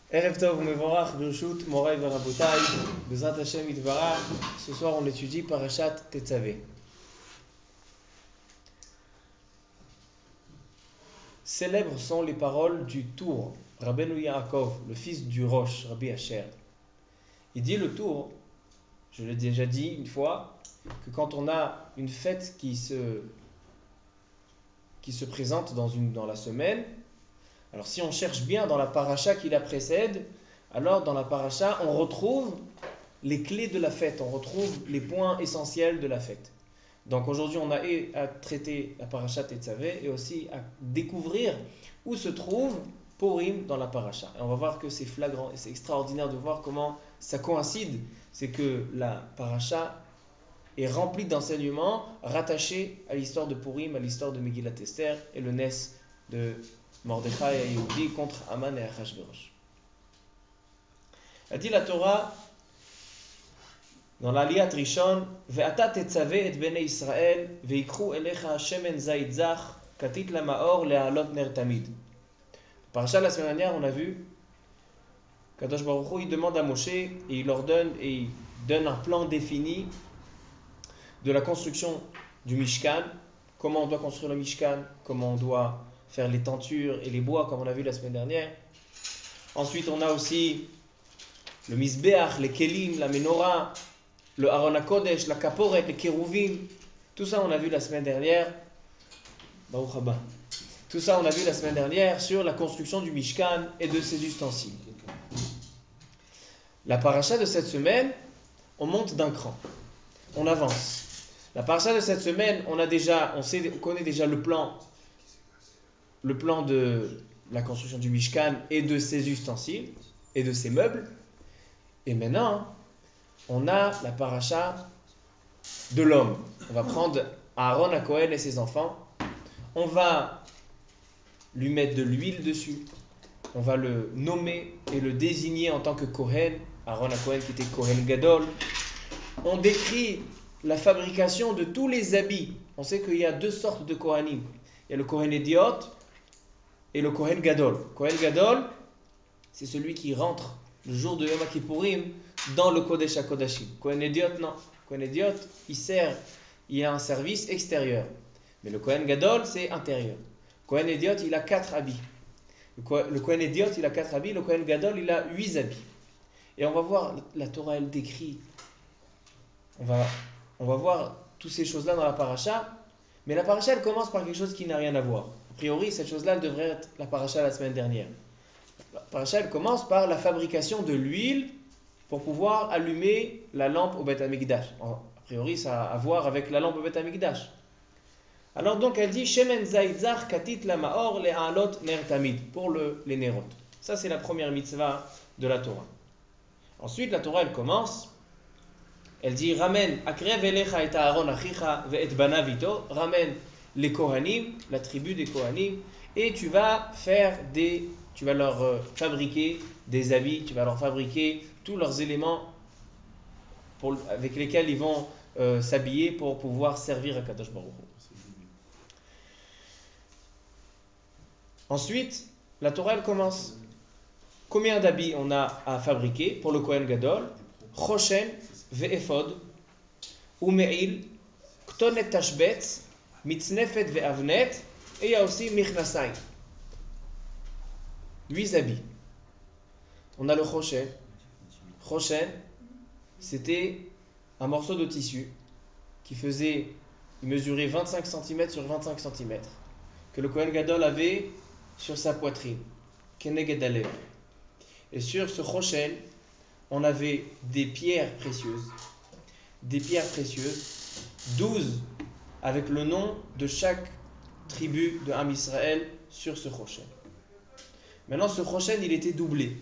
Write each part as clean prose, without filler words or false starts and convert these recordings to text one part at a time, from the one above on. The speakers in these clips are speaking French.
Erev Tov Mevorach Birshut Moray Verabotai Bezrat Hashem Itvarach. Ce soir on étudie Parashat Tetzavé. Célèbres sont les paroles du Tour, Rabbeinu Yaakov, le fils du Rosh, Rabbi Asher. Il dit le Tour, je l'ai déjà dit une fois, que quand on a une fête qui se présente dans la semaine, alors si on cherche bien dans la paracha qui la précède, alors dans la paracha on retrouve les clés de la fête, on retrouve les points essentiels de la fête. Donc aujourd'hui on a à traiter la paracha Tetzavé et aussi à découvrir où se trouve Purim dans la paracha. Et on va voir que c'est flagrant et c'est extraordinaire de voir comment ça coïncide. C'est que la paracha est remplie d'enseignements rattachés à l'histoire de Purim, à l'histoire de Megillat Esther et le Nes de Mordechai et Yehudi contre Haman et Achashverosh. A dit la Torah dans l'Aliyat Rishon, Ve'ata tetzavé et bnei Israël, ve'ikru elecha shemen zayit zach, katit la ma'or le'alot ner tamid. Parasha la semaine dernière, on a vu Kadosh Baruch Hu, il demande à Moshe et il donne un plan défini de la construction du Mishkan, comment on doit construire le Mishkan, comment on doit faire les tentures et les bois comme on a vu la semaine dernière. Ensuite, on a aussi le Mizbeach, les Kelim, la Menorah, le Aron HaKodesh, la Kaporet, les Kérouvim. Tout ça, on a vu la semaine dernière. Baruch haba. Tout ça, on a vu la semaine dernière sur la construction du Mishkan et de ses ustensiles. La paracha de cette semaine, on monte d'un cran. On avance. La paracha de cette semaine, on connaît déjà le plan de la construction du Mishkan et de ses ustensiles et de ses meubles. Et maintenant, on a la paracha de l'homme. On va prendre Aaron HaKohen et ses enfants. On va lui mettre de l'huile dessus. On va le nommer et le désigner en tant que Kohen. Aaron HaKohen qui était Kohen Gadol. On décrit la fabrication de tous les habits. On sait qu'il y a deux sortes de Kohanim. Il y a le Kohen Idiot et le Kohen Gadol. Kohen Gadol, c'est celui qui rentre le jour de Yom Kippourim dans le Kodesh HaKodashim. Kohen Idiot, non. Kohen Idiot, il a un service extérieur. Mais le Kohen Gadol, c'est intérieur. Kohen Idiot, il a 4 habits. Le Kohen Idiot, il a 4 habits. Le Kohen Gadol, il a 8 habits. Et on va voir, la Torah, elle décrit. On va voir toutes ces choses-là dans la paracha. Mais la paracha, elle commence par quelque chose qui n'a rien à voir. A priori, cette chose-là, elle devrait être la paracha la semaine dernière. La paracha, elle commence par la fabrication de l'huile pour pouvoir allumer la lampe au Beth Amikdash. A priori, ça a à voir avec la lampe au Beth Amikdash. Alors donc, elle dit Shemen zayit zach katit la ma'or le'alot ner tamid, pour les nerot. Ça, c'est la première mitzvah de la Torah. Ensuite, la Torah, elle commence. Elle dit ramène akrev elecha et Aaron achicha ve'et banav ito, ramène les Kohanim, la tribu des Kohanim, et tu vas leur fabriquer des habits, tu vas leur fabriquer tous leurs éléments avec lesquels ils vont s'habiller pour pouvoir servir à Kadosh Baruch Hu. Ensuite, la Torah elle commence. Combien d'habits on a à fabriquer pour le Kohen Gadol? Choshen ve'efod, ume'il, ktonet tashbetz, mitznefet ve'avnet, et il y a aussi michnasai. 8 habits. On a le choshen. Choshen, c'était un morceau de tissu qui mesurait 25 cm sur 25 cm, que le Kohen Gadol avait sur sa poitrine. Keneged alev. Et sur ce choshen, on avait des pierres précieuses. 12 avec le nom de chaque tribu de Am Israël sur ce choshen. Maintenant, ce choshen, il était doublé.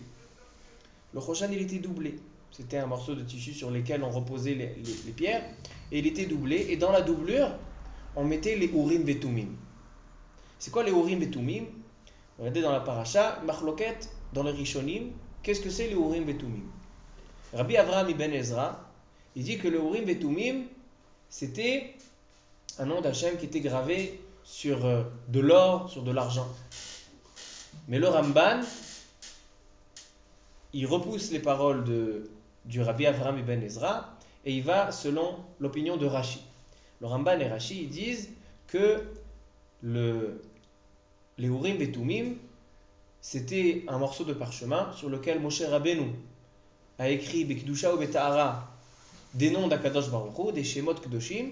Le choshen, il était doublé. C'était un morceau de tissu sur lequel on reposait les pierres. Et il était doublé. Et dans la doublure, on mettait les Urim Vetumim. C'est quoi les Urim Vetumim? Regardez dans la paracha, Machloket, dans les Rishonim, qu'est-ce que c'est les Urim Vetumim? Rabbi Avraham ibn Ezra, il dit que le Urim Vetumim, c'était un nom d'Hachem qui était gravé sur de l'or, sur de l'argent. Mais le Ramban, il repousse les paroles du Rabbi Avraham ibn Ezra et il va selon l'opinion de Rashi. Le Ramban et Rashi ils disent que les Urim et Tumim c'était un morceau de parchemin sur lequel Moshe Rabbeinu a écrit Bekdusha ou Betahara des noms d'Akadosh Baruch Hu, des Shemot Kedoshim,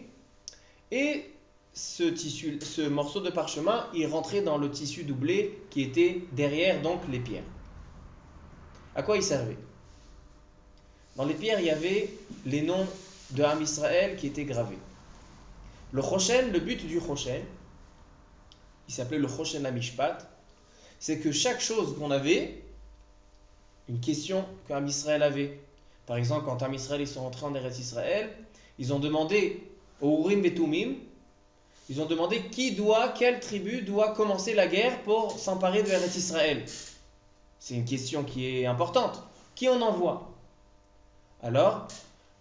et ce morceau de parchemin il rentrait dans le tissu doublé qui était derrière donc les pierres. À quoi il servait? Dans les pierres il y avait les noms de Ham Israël qui étaient gravés. Le Choshen, le but du Choshen, il s'appelait le Choshen HaMishpat, c'est que chaque chose qu'on avait, une question qu'Am Israël avait, par exemple quand Am Israël ils sont rentrés en Eretz Israël, ils ont demandé aux Urim et Tumim, ils ont demandé quelle tribu doit commencer la guerre pour s'emparer de Eretz Israël. C'est une question qui est importante. Qui on envoie? Alors,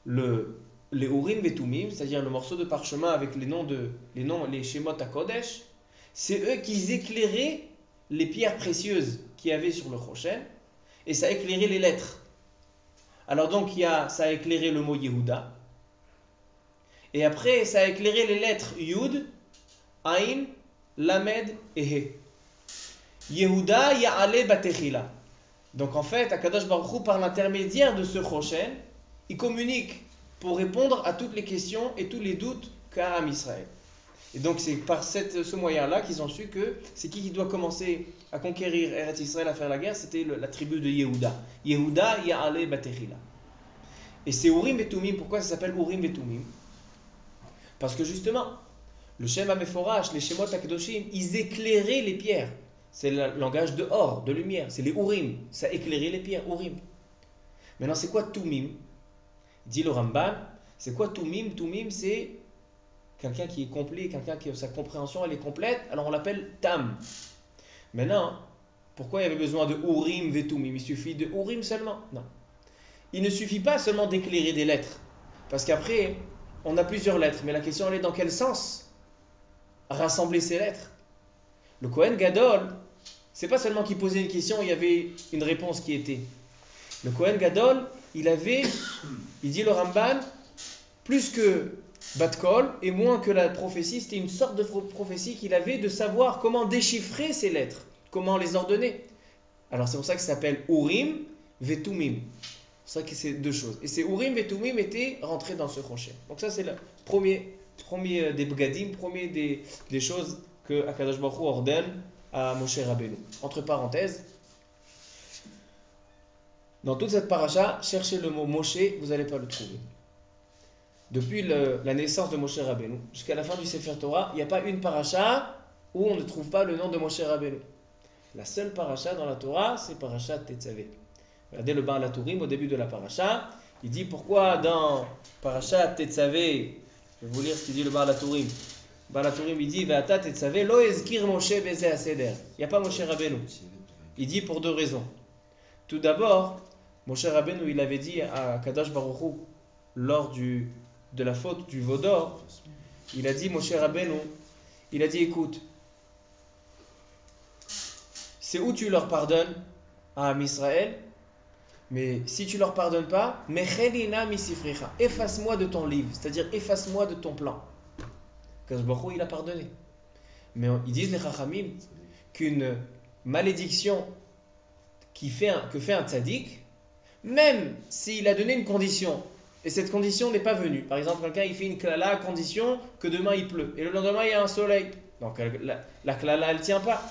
les Urim et Tumim, c'est-à-dire le morceau de parchemin avec les Shemot HaKodesh, c'est eux qui éclairaient les pierres précieuses qu'il y avait sur le Choshen, et ça a éclairé les lettres. Alors donc, ça a éclairé le mot Yehuda, et après, ça a éclairé les lettres Yud, Ain, Lamed et He. Yehuda Ya'ale Batechila. Donc en fait, Akadosh Baruch Hu, par l'intermédiaire de ce Choshen, il communique pour répondre à toutes les questions et tous les doutes qu'a Am Israël. Et donc c'est par ce moyen-là qu'ils ont su que c'est qui doit commencer à conquérir Eretz Israël, à faire la guerre, c'était la tribu de Yehuda. Yehuda Ya'ale Batechila. Et c'est Urim et Tumim. Pourquoi ça s'appelle Urim et Tumim? Parce que justement, le Shem HaMeforash, les Shemot HaKedoshim, ils éclairaient les pierres. C'est le langage de or, de lumière. C'est les Urim. Ça éclairait les pierres, Urim. Maintenant, c'est quoi Tumim? Dit le Ramban. C'est quoi Tumim? Tumim, c'est quelqu'un qui est complet, quelqu'un qui sa compréhension elle est complète. Alors on l'appelle Tam. Maintenant, pourquoi il y avait besoin de Urim ve Tumim? Il suffit de Urim seulement? Non. Il ne suffit pas seulement d'éclairer des lettres. Parce qu'après, on a plusieurs lettres. Mais la question elle est dans quel sens rassembler ces lettres? Le Kohen Gadol, c'est pas seulement qu'il posait une question, il y avait une réponse qui était. Le Kohen Gadol, il dit le Ramban, plus que Bat Kol et moins que la prophétie, c'était une sorte de prophétie qu'il avait de savoir comment déchiffrer ces lettres, comment les ordonner. Alors c'est pour ça que ça s'appelle Urim Vetumim. C'est ça que c'est deux choses. Et ces Urim Vetumim étaient rentrés dans ce crochet. Donc ça c'est le premier des Bgadim, premier des choses que Akadosh Baruch Hu ordonne à Moshe Rabbeinu. Entre parenthèses, dans toute cette paracha, cherchez le mot Moshe, vous n'allez pas le trouver. Depuis la naissance de Moshe Rabbeinu jusqu'à la fin du Sefer Torah, il n'y a pas une paracha où on ne trouve pas le nom de Moshe Rabbeinu. La seule paracha dans la Torah, c'est paracha Tetzavé. Regardez le Baal HaTurim au début de la paracha. Il dit pourquoi dans paracha Tetzavé, je vais vous lire ce qu'il dit le Baal HaTurim. Baal HaTurim il dit Ve'ata Tetzavé lo ezkir Moshe beze haseder. Il n'y a pas Moshe Rabbeinu. Il dit pour deux raisons. Tout d'abord, Moshe Rabbeinu il avait dit à Kadosh Baruch Hu lors de la faute du veau d'or, il a dit Moshe Rabbeinu, il a dit écoute, c'est où tu leur pardonnes à Am Israël, mais si tu leur pardonnes pas, mechelina misifricha, efface-moi de ton livre, c'est-à-dire efface-moi de ton plan. Kadosh Baruch Hu il a pardonné. Mais ils disent les Chachamim qu'une malédiction que fait un tzaddik, même s'il a donné une condition, et cette condition n'est pas venue. Par exemple, quelqu'un il fait une klala à condition que demain il pleut, et le lendemain il y a un soleil. Donc la klala elle ne tient pas.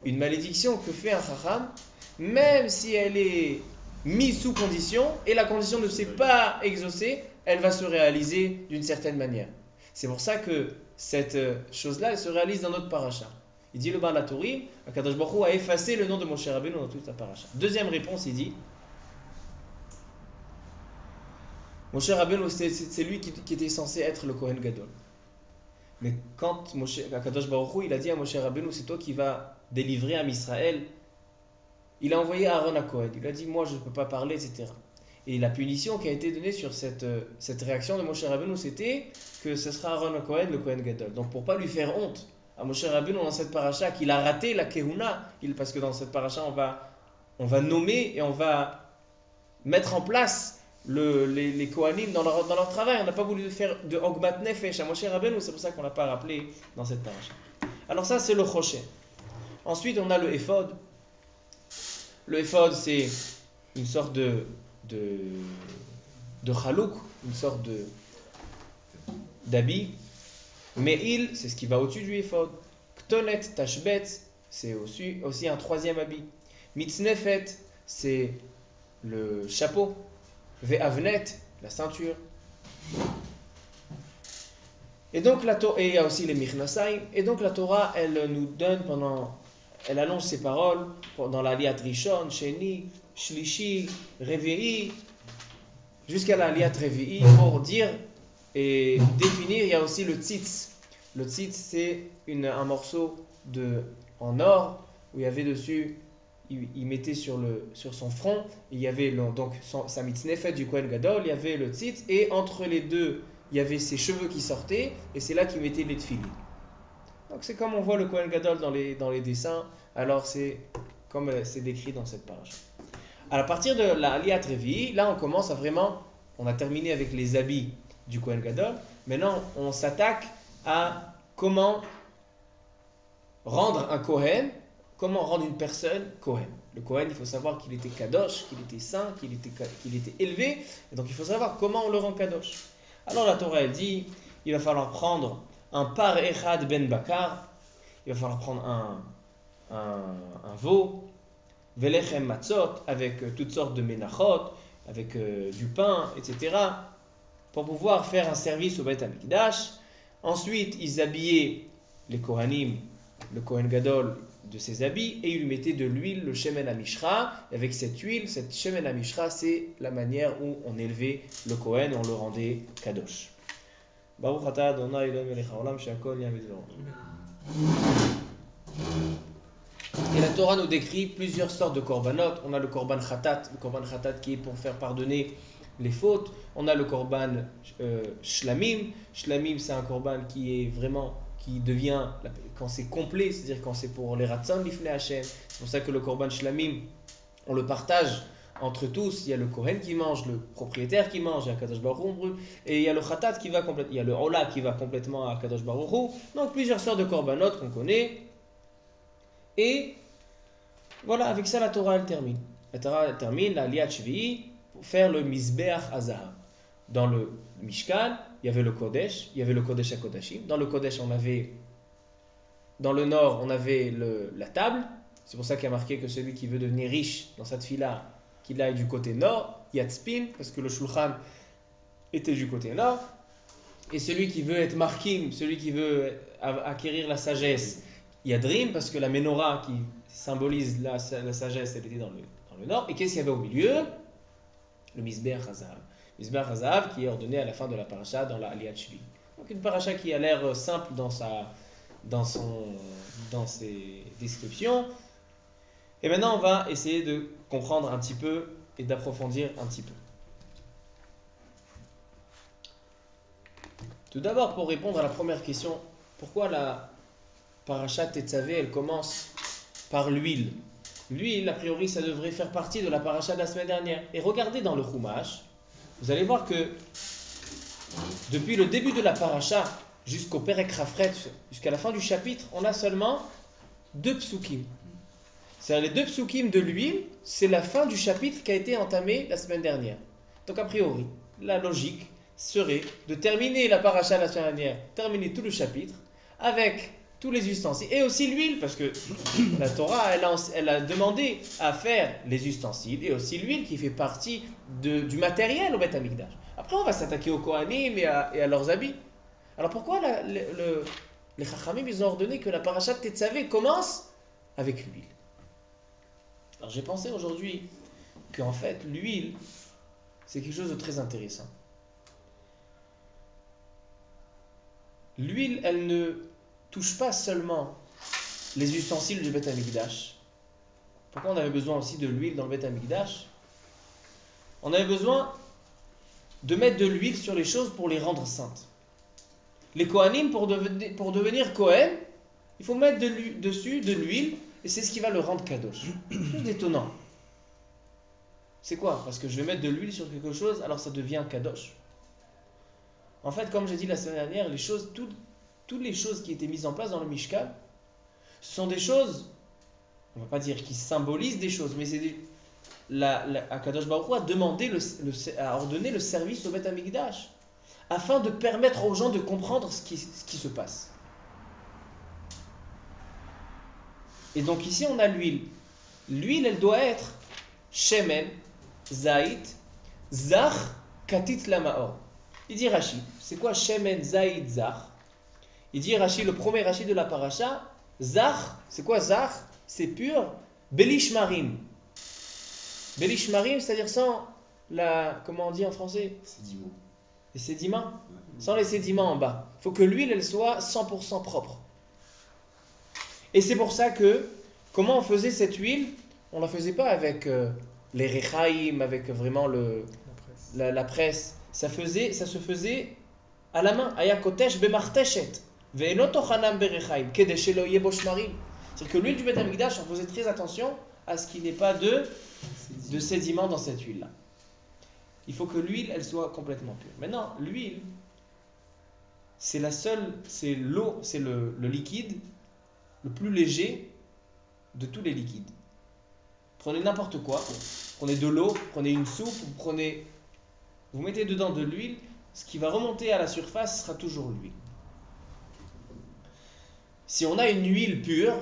Une malédiction que fait un chacham, même si elle est mise sous condition, et la condition ne s'est pas exaucée, elle va se réaliser d'une certaine manière. C'est pour ça que cette chose-là, elle se réalise dans notre paracha. Il dit le Baal HaTurim, Akadosh Baruch Hu a effacé le nom de Moshe Rabbeinu dans toute la paracha. Deuxième réponse, il dit Moshe Rabbeinu, c'est lui qui était censé être le Kohen Gadol. Mais quand Akadosh Baruch Hu, il a dit à Moshe Rabbeinu, c'est toi qui vas délivrer Am Israël, il a envoyé Aaron à Kohen. Il a dit, moi je ne peux pas parler, etc. Et la punition qui a été donnée sur cette réaction de Moshe Rabbeinu, c'était que ce sera Aaron à Kohen, le Kohen Gadol. Donc pour ne pas lui faire honte à Moshe Rabbeinu dans cette paracha, qu'il a raté la Kehuna, parce que dans cette paracha, on va nommer et on va mettre en place les Kohanim dans leur travail. On n'a pas voulu faire de Hogmat Nefesh à Moshe Rabbeinu, c'est pour ça qu'on ne l'a pas rappelé dans cette paracha. Alors ça, c'est le Choshen. Ensuite, on a le Ephod. Le Ephod, c'est une sorte de chalouk, une sorte d'habit. Me'il, c'est ce qui va au-dessus du Ephod. Ktonet Tashbet, c'est aussi un troisième habit. Mitznefet, c'est le chapeau. Ve'avnet, la ceinture. Et donc et il y a aussi les Michnasayim. Et donc la Torah, elle nous donne elle allonge ses paroles dans la Liat Rishon, Sheni, Shlishi, Revi'i, jusqu'à la Liat Revi'i pour dire et définir. Il y a aussi le tzitz. Le tzitz, c'est un morceau en or où il y avait dessus, il mettait sur son front, il y avait donc sa mitznefet du Kohen Gadol, il y avait le tzitz, et entre les deux, il y avait ses cheveux qui sortaient, et c'est là qu'il mettait les tefillin. Donc c'est comme on voit le Kohen Gadol dans les dessins, alors c'est comme c'est décrit dans cette page. À partir de la Liat Revi'i, là on commence à vraiment, on a terminé avec les habits du Kohen Gadol, maintenant on s'attaque à comment rendre un Kohen, comment rendre une personne Kohen. Le Kohen, il faut savoir qu'il était Kadosh, qu'il était saint, qu'il était élevé, et donc il faut savoir comment on le rend Kadosh. Alors la Torah, elle dit, il va falloir prendre un par echad ben bakar, il va falloir prendre un veau, velechem matzot, avec toutes sortes de menachot, avec du pain, etc., pour pouvoir faire un service au Beth Amikdash. Ensuite, ils habillaient les Kohanim, le Kohen Gadol, de ses habits, et ils lui mettaient de l'huile, le Shemen HaMishra. Avec cette huile, cette Shemen HaMishra, c'est la manière où on élevait le Kohen, on le rendait Kadosh. Baruch atah Adonai Elohim melech haolam she'akol nהיה bidbaro. Et la Torah nous décrit plusieurs sortes de korbanot. On a le korban khatat qui est pour faire pardonner les fautes. On a le korban shlamim. Shlamim, c'est un korban qui devient quand c'est complet, c'est-à-dire quand c'est pour les ratzon lifnei Hashem. C'est pour ça que le korban shlamim, on le partage entre tous. Il y a le kohen qui mange, le propriétaire qui mange, il y a Kadosh Baruch Hu, et il y a le khatat qui va complètement, il y a le ola qui va complètement à Kadosh Baruch Hu. Donc plusieurs sortes de korbanot qu'on connaît. Et voilà, avec ça la Torah elle termine. La Torah elle termine la Liat Shvi'i pour faire le Mizbeach HaZahav. Dans le Mishkan, il y avait le Kodesh, il y avait le Kodesh HaKodashim. Dans le Kodesh, dans le nord, on avait la table. C'est pour ça qu'il y a marqué que celui qui veut devenir riche dans cette fila, qu'il aille du côté nord, Yatzpin, parce que le Shulchan était du côté nord. Et celui qui veut être Markim, celui qui veut acquérir la sagesse, Yadrim, parce que la menorah qui symbolise la sagesse, elle était dans le nord. Et qu'est-ce qu'il y avait au milieu? Le Mizbeach HaZahav. Mizbeach HaZahav qui est ordonné à la fin de la paracha dans la Liat Shvi'i. Donc une paracha qui a l'air simple dans ses descriptions. Et maintenant on va essayer de comprendre un petit peu et d'approfondir un petit peu. Tout d'abord, pour répondre à la première question, pourquoi la paracha Tetzavé, elle commence par l'huile? L'huile, a priori, ça devrait faire partie de la paracha de la semaine dernière. Et regardez dans le Chumash, vous allez voir que depuis le début de la paracha jusqu'au Perek Rafret, jusqu'à la fin du chapitre, on a seulement 2 psukim. C'est-à-dire les 2 psukim de l'huile, c'est la fin du chapitre qui a été entamé la semaine dernière. Donc a priori, la logique serait de terminer la paracha de la semaine dernière, terminer tout le chapitre avec tous les ustensiles et aussi l'huile, parce que la Torah elle a demandé à faire les ustensiles et aussi l'huile qui fait partie du matériel au Beth Amikdash. Après on va s'attaquer aux Kohanim et à leurs habits. Alors pourquoi les Chachamim ils ont ordonné que la paracha de Tetzavé commence avec l'huile? Alors j'ai pensé aujourd'hui qu'en fait l'huile c'est quelque chose de très intéressant. L'huile elle ne touche pas seulement les ustensiles du Beth Amikdash. Pourquoi on avait besoin aussi de l'huile dans le Beth Amikdash? On avait besoin de mettre de l'huile sur les choses pour les rendre saintes. Les Kohanim, pour devenir Kohen, il faut mettre dessus de l'huile, et c'est ce qui va le rendre Kadosh. C'est étonnant. C'est quoi? Parce que je vais mettre de l'huile sur quelque chose, alors ça devient kadosh. En fait, comme j'ai dit la semaine dernière, toutes les choses qui étaient mises en place dans le Mishkan, ce sont des choses, on ne va pas dire qui symbolisent des choses, mais c'est Akadosh Baruch Hu a demandé, a ordonné le service au Beth Amikdash, afin de permettre aux gens de comprendre ce qui se passe. Et donc ici on a l'huile. L'huile, elle doit être shemen, zait, zach, katit lamaor. Il dit Rashi, c'est quoi shemen, zait, zach? Il dit Rashi, le premier Rashi de la paracha, zach, c'est quoi zach? C'est pur, belishmarim. Belishmarim, c'est-à-dire sans comment on dit en français? Sédiments. Les sédiments? Sans les sédiments en bas. Il faut que l'huile, elle soit 100% propre. Et c'est pour ça que, comment on faisait cette huile? On ne la faisait pas avec les rechaim, avec vraiment la presse. Ça se faisait à la main. Ayakotesh bemarteshet. Ve'enotochanam berechaim. Kedeshelo yeboshmarim. C'est-à-dire que l'huile du Beth Amikdash, on faisait très attention à ce qu'il n'y ait pas de sédiments dans cette huile-là. Il faut que l'huile, elle soit complètement pure. Maintenant, l'huile, c'est l'eau, c'est le liquide le plus léger de tous les liquides. Prenez n'importe quoi, prenez de l'eau, prenez une soupe, vous mettez dedans de l'huile, ce qui va remonter à la surface sera toujours l'huile. Si on a une huile pure,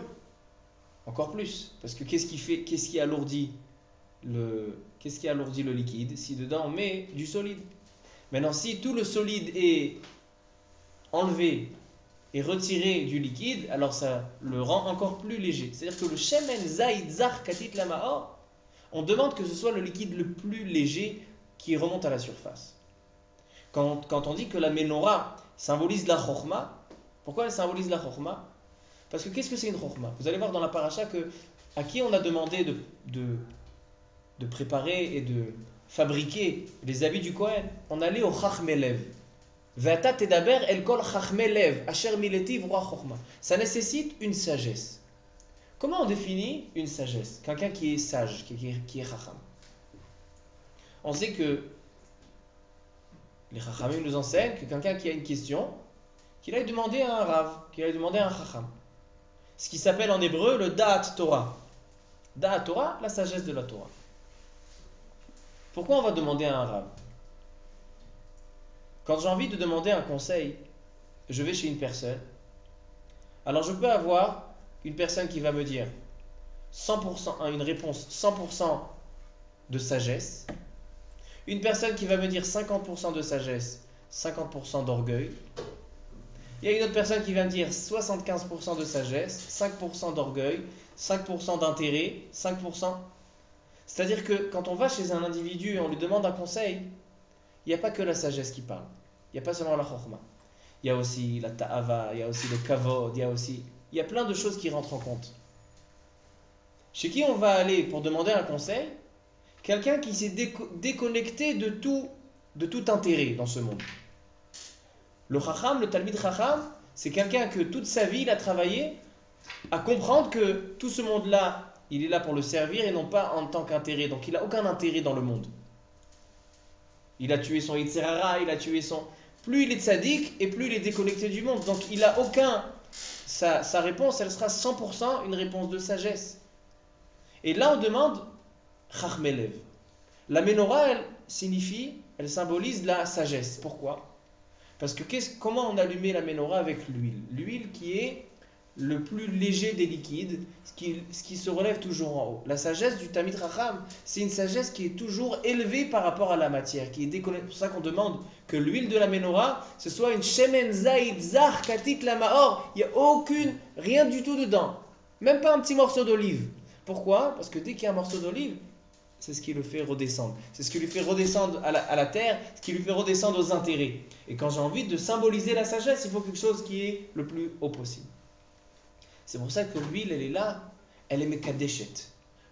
encore plus, parce que qu'est-ce qui alourdit le liquide? Si dedans on met du solide. Maintenant, si tout le solide est enlevé et retiré du liquide, alors ça le rend encore plus léger. C'est-à-dire que le shemen zaïd zar katit lamaor, on demande que ce soit le liquide le plus léger qui remonte à la surface. Quand on dit que la menorah symbolise la chorma, pourquoi elle symbolise la chorma? Parce que qu'est-ce que c'est une chorma? Vous allez voir dans la paracha à qui on a demandé de préparer et de fabriquer les habits du Kohen. On allait au chachmelev. Vata tedaber el kol chachmelev asher miletiv roi chorma. Ça nécessite une sagesse. Comment on définit une sagesse? Quelqu'un qui est sage, qui est chacham. On sait que les chachamim nous enseignent que quelqu'un qui a une question, qu'il aille demander à un rav, qu'il aille demander à un chacham. Ce qui s'appelle en hébreu le da'at Torah. Da'at Torah, la sagesse de la Torah. Pourquoi on va demander à un rav? Quand j'ai envie de demander un conseil, je vais chez une personne. Alors je peux avoir une personne qui va me dire 100%, une réponse 100% de sagesse. Une personne qui va me dire 50% de sagesse, 50% d'orgueil. Il y a une autre personne qui va me dire 75% de sagesse, 5% d'orgueil, 5% d'intérêt, 5%. C'est-à-dire que quand on va chez un individu et on lui demande un conseil, il n'y a pas que la sagesse qui parle. Il n'y a pas seulement la chorma. Il y a aussi la ta'ava, il y a aussi le kavod, il y a plein de choses qui rentrent en compte. Chez qui on va aller pour demander un conseil? Quelqu'un qui s'est déconnecté de tout intérêt dans ce monde. Le chacham, le talmid chacham, c'est quelqu'un que toute sa vie il a travaillé à comprendre que tout ce monde-là, il est là pour le servir et non pas en tant qu'intérêt. Donc il n'a aucun intérêt dans le monde. Il a tué son Yitzhara, il a tué son... Plus il est tzaddik et plus il est déconnecté du monde. Donc il n'a aucun... Sa réponse, elle sera 100% une réponse de sagesse. Et là on demande chachmelev. La menorah, elle symbolise la sagesse. Pourquoi? Parce que comment on allumait la menorah avec l'huile? L'huile qui est le plus léger des liquides, ce qui se relève toujours en haut. La sagesse du Talmid Chacham, c'est une sagesse qui est toujours élevée par rapport à la matière, qui est déconnectée. C'est pour ça qu'on demande que l'huile de la menorah, ce soit une shemen zaïd zar katit lamaor. Il n'y a rien du tout dedans. Même pas un petit morceau d'olive. Pourquoi? Parce que dès qu'il y a un morceau d'olive, c'est ce qui le fait redescendre. C'est ce qui lui fait redescendre à la terre, ce qui lui fait redescendre aux intérêts. Et quand j'ai envie de symboliser la sagesse, il faut quelque chose qui est le plus haut possible. C'est pour ça que l'huile, elle est là, elle est mekadeshet.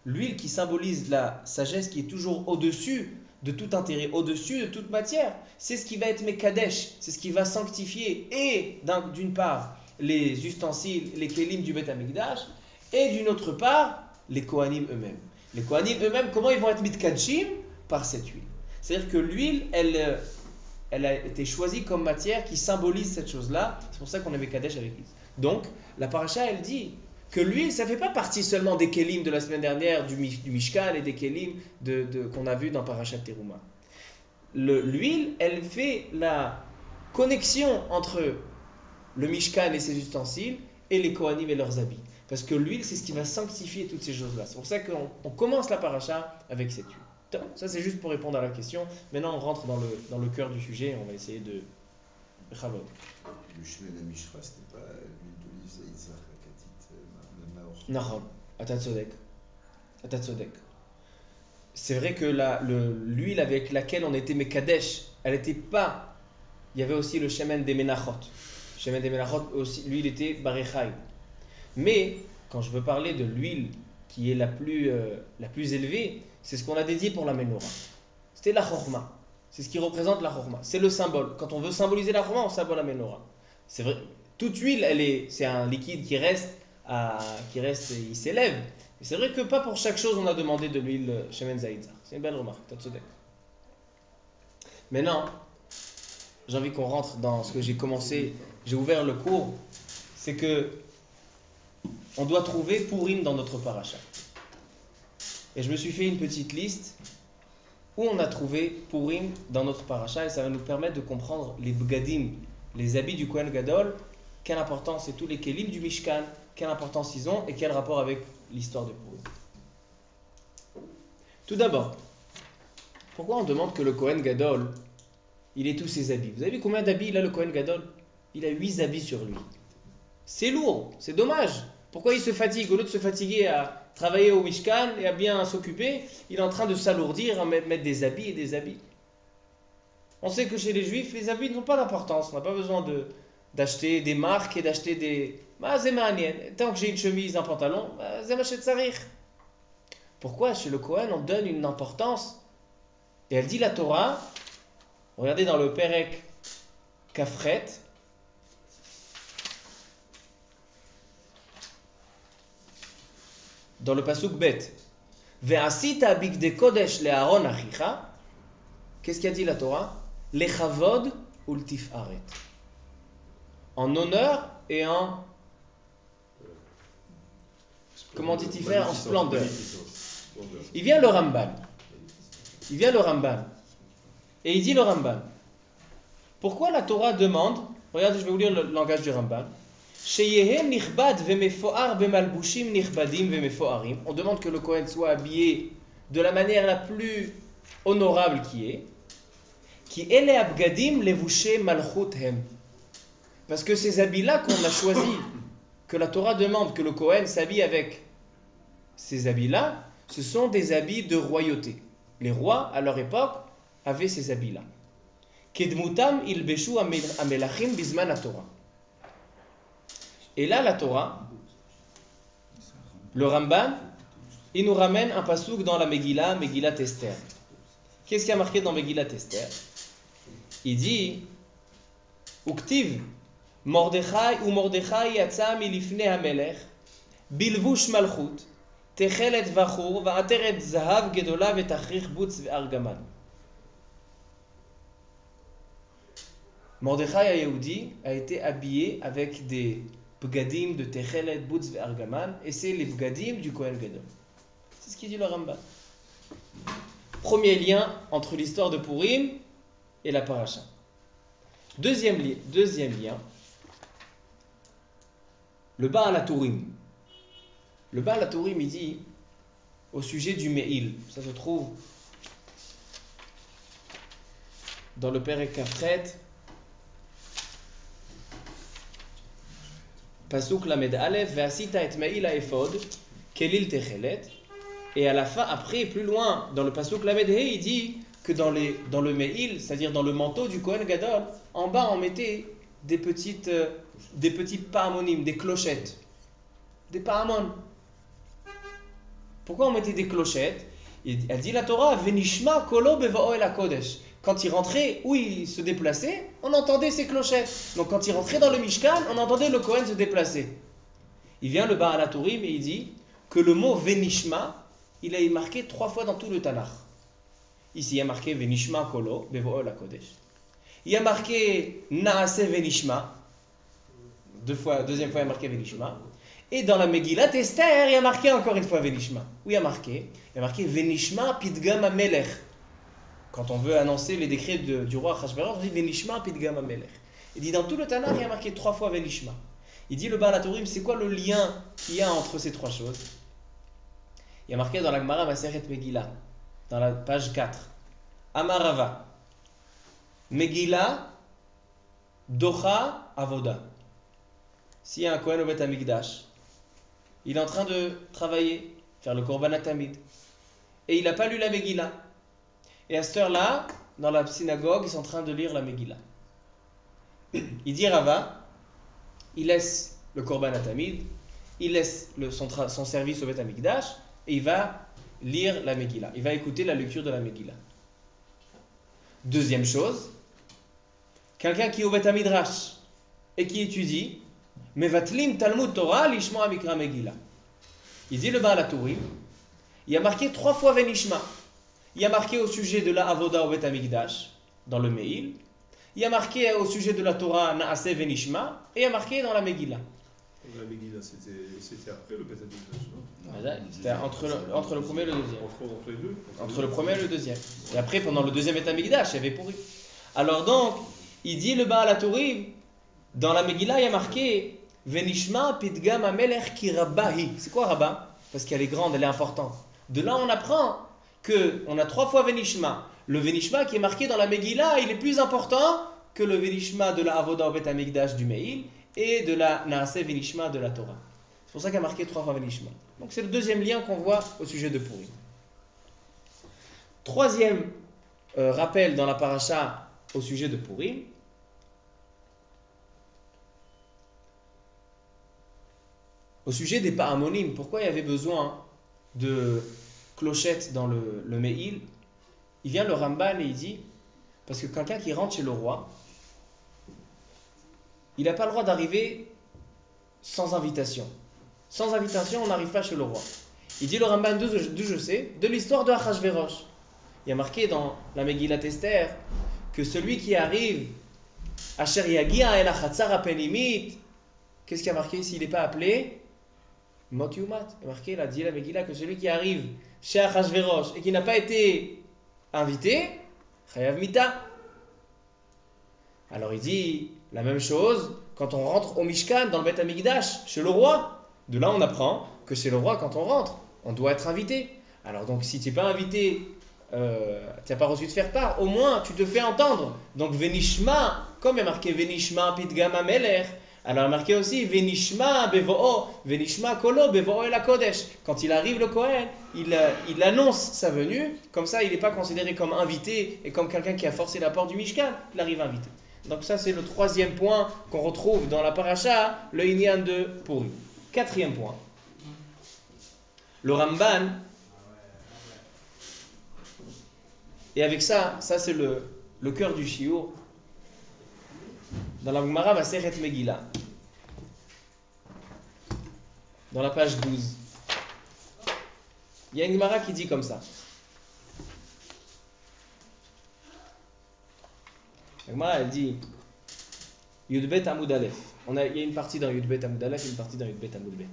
L'huile qui symbolise la sagesse qui est toujours au-dessus de tout intérêt, au-dessus de toute matière, c'est ce qui va être mekadesh, c'est ce qui va sanctifier et d'une part les ustensiles, les kélim du Beth Amikdash, et d'une autre part les Kohanim eux-mêmes. Les Kohanim eux-mêmes, comment ils vont être mitkadshim? par cette huile. C'est-à-dire que l'huile, elle a été choisie comme matière qui symbolise cette chose-là. C'est pour ça qu'on avait Kadesh avec l'huile. Donc, la paracha, elle dit que l'huile, ça ne fait pas partie seulement des kelim de la semaine dernière, du Mishkan et des kelim qu'on a vu dans Parashat Teruma. L'huile, elle fait la connexion entre le Mishkan et ses ustensiles et les Kohanim et leurs habits. Parce que l'huile, c'est ce qui va sanctifier toutes ces choses-là. C'est pour ça qu'on commence la paracha avec cette huile. Donc, ça, c'est juste pour répondre à la question. Maintenant, on rentre dans le cœur du sujet. On va essayer de... Chavod. Le Shemen HaMishra, ce n'est pas l'huile d'olive Zaïtzar, la Maor. Nahon, Atatzodek. C'est vrai que l'huile avec laquelle on était Mekadesh, elle n'était pas... Il y avait aussi le Shemen des Menachot. Le Shemen des Menachot, aussi, l'huile était Barechai. Mais, quand je veux parler de l'huile qui est la plus élevée, c'est ce qu'on a dédié pour la Menorah. C'était la Chorma. C'est ce qui représente la Chorma. C'est le symbole. Quand on veut symboliser la Chorma, on symbole la Menorah. C'est vrai. Toute huile, c'est un liquide qui reste et il s'élève. Et c'est vrai que pas pour chaque chose on a demandé de l'huile Shemen Zaïtzar. C'est une belle remarque. Maintenant, j'ai envie qu'on rentre dans ce que j'ai commencé. J'ai ouvert le cours. C'est que on doit trouver Purim dans notre paracha. Et je me suis fait une petite liste où on a trouvé Purim dans notre paracha et ça va nous permettre de comprendre les bgadim, les habits du Kohen Gadol, quelle importance et tous les kelim du Mishkan, quelle importance ils ont et quel rapport avec l'histoire de Purim. Tout d'abord, pourquoi on demande que le Kohen Gadol, il ait tous ses habits? Vous avez vu combien d'habits il a le Kohen Gadol? Il a 8 habits sur lui. C'est lourd, c'est dommage. Pourquoi il se fatigue? Au lieu de se fatiguer à travailler au Mishkan et à bien s'occuper, il est en train de s'alourdir, à mettre des habits et des habits. On sait que chez les Juifs, les habits n'ont pas d'importance. On n'a pas besoin d'acheter des marques et d'acheter des... Tant que j'ai une chemise, un pantalon, pourquoi chez le Kohen on donne une importance? Et elle dit la Torah, regardez dans le Perek Kafret, dans le pasuk Bet, Ve'asita bigde kodesh le'aron achicha, qu'est-ce qu'a dit la Torah? Lechavod ultifaret. En honneur et en... Comment dit-il faire? En splendeur. Il vient le Ramban. Et il dit le Ramban. Pourquoi la Torah demande, regardez, je vais vous lire le langage du Ramban. On demande que le Kohen soit habillé de la manière la plus honorable qui est. Parce que ces habits-là qu'on a choisis, que la Torah demande que le Kohen s'habille avec ces habits-là, ce sont des habits de royauté. Les rois, à leur époque, avaient ces habits-là. Kedmutam ilbeshu amelachim bizman Torah. Et là, la Torah, le Ramban, il nous ramène un pasouk dans la Megillah Esther. Qu'est-ce qu'il y a marqué dans Megillah Esther? Il dit, Uktiv, Mordechai yatsa milifnei hamelech, bilvush malchut, techelet vachur, va'ateret zahav gedola vetachrich butz ve'argaman. Mordechai Yehudi a été habillé avec des bgadim de Techelet, Butz et Argaman, et c'est les bgadim du Kohen Gadol. C'est ce qu'il dit le Rambam. Premier lien entre l'histoire de Purim et la paracha. Deuxième lien, le Baal HaTurim. Le Baal HaTurim, il dit au sujet du Me'il, ça se trouve dans le Perek Kafret, Pasuk Lamed Aleph, Ve'asita et Me'il ha'efod, Kelil Techelet. Et à la fin, après, plus loin, dans le Pasuk Lamed He, il dit que dans le Me'il, c'est-à-dire dans le manteau du Kohen Gadol, en bas on mettait des petits pahamonim, des clochettes. Des pahamon. Pourquoi on mettait des clochettes? Elle dit la Torah, Venishma kolo beva'o el hakodesh. Quand il rentrait, où il se déplaçait, on entendait ses clochettes. Donc quand il rentrait dans le Mishkan, on entendait le Kohen se déplacer. Il vient le Baal HaTurim et il dit que le mot Venishma, il est marqué 3 fois dans tout le Tanakh. Ici, il y a marqué Venishma Kolo, Bevo'ol HaKodesh. Il y a marqué Naase Venishma. Deuxième fois, il y a marqué Venishma. Et dans la Megillat Esther, il y a marqué encore une fois Venishma. Où il y a marqué Venishma Pidgam HaMelech. Quand on veut annoncer les décrets du roi Achashverosh, on dit Venishma Pidgam HaMelech. Il dit dans tout le Tanakh, il y a marqué 3 fois Venishma. Il dit le Baal HaTurim, c'est quoi le lien qu'il y a entre ces 3 choses? Il y a marqué dans la Gemara Maseret Megillah, dans la page 4. Amarava. Megillah, Docha, Avoda. S'il y a un Kohen au Bet Hamikdash, il est en train de travailler, faire le Korban Tamid, et il n'a pas lu la Megillah. Et à cette heure-là, dans la synagogue, ils sont en train de lire la Megillah. Il dit Rava, il laisse le Korban Tamid, il laisse son service au Bet Hamikdash, et il va lire la Megillah. Il va écouter la lecture de la Megillah. Deuxième chose, quelqu'un qui est au Bet Hamidrash et qui étudie, Mevatlim Talmud Torah Lishma Mikra Megillah. Il dit le Baal HaTurim, il y a marqué 3 fois Venishma. Il y a marqué au sujet de la Avoda au Bet Hamikdash, dans le Meil. Il y a marqué au sujet de la Torah Naase Venishma, et il y a marqué dans la Megillah. La Megillah, c'était après le Bet Hamikdash, non? C'était entre le premier et le deuxième. Entre les deux? Entre le premier et le deuxième. Et après, pendant le deuxième Bet Hamikdash, il y avait pourri. Alors donc, il dit le Baal HaTurim, dans la Megillah, il y a marqué Venishma Pidgam HaMelech Ki Rabbahi. C'est quoi Rabba? Parce qu'elle est grande, elle est importante. De là, on apprend qu'on a 3 fois Venishma. Le Venishma qui est marqué dans la Megillah, il est plus important que le Venishma de la Avoda au Bet Hamikdash du Meil et de la Naase Venishma de la Torah. C'est pour ça qu'il y a marqué 3 fois Venishma. Donc c'est le deuxième lien qu'on voit au sujet de Purim. Troisième rappel dans la paracha au sujet de Purim. Au sujet des paramonim, pourquoi il y avait besoin de clochettes dans le Meil? Il vient le Ramban et il dit, parce que quelqu'un qui rentre chez le roi, il n'a pas le droit d'arriver sans invitation. Sans invitation, on n'arrive pas chez le roi. Il dit le Ramban, d'où je sais, de l'histoire de Achashverosh. Il y a marqué dans la Megillat Esther que celui qui arrive, Asher Yagia el Achatzar Apenimit, qu'est-ce qui a marqué s'il n'est pas appelé? Mot Yumat. Il y a marqué, il a dit la Megillah, que celui qui arrive chez Achashverosh et qui n'a pas été invité, Chayav Mita. Alors il dit la même chose quand on rentre au Mishkan, dans le Bet Hamikdash, chez le roi. De là on apprend que chez le roi, quand on rentre, on doit être invité. Alors donc si tu n'es pas invité, tu n'as pas reçu de faire part, au moins tu te fais entendre. Donc Venishma, comme il y a marqué Venishma Pidgam HaMelech, alors il y a marqué aussi Venishma Bevo'o, Venishma Kolo Bevo'o El HaKodesh. Quand il arrive le Kohen, il annonce sa venue, comme ça il n'est pas considéré comme invité et comme quelqu'un qui a forcé la porte du Mishkan, il arrive invité. Donc ça c'est le troisième point qu'on retrouve dans la paracha, le Inyan de Purim. Quatrième point, le Ramban, et avec ça c'est le cœur du shiur, dans la Gemara Maseret Megillah, dans la page 12, il y a une Gemara qui dit comme ça. La Gemara elle dit Yudbet Amud Aleph. Il y a une partie dans Yudbet Amud Aleph et une partie dans Yudbet Amud Bet.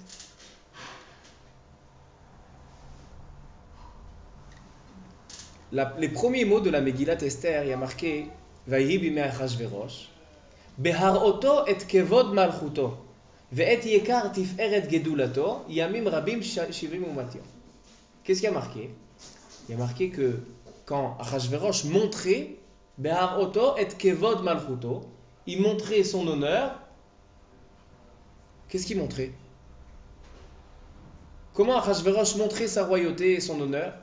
Les premiers mots de la Megillat Esther, il y a marqué Vayhi bimei Achashverosh Beharoto et kevod malchuto ve'et yekar tiferet gedulato yamim rabim shivim umatim. Qu'est-ce qu'il y a marqué? Il y a marqué que quand Achashverosh montrait Beharoto et kevod malchuto, il montrait son honneur. Qu'est-ce qu'il montrait? Comment Achashverosh montrait sa royauté et son honneur?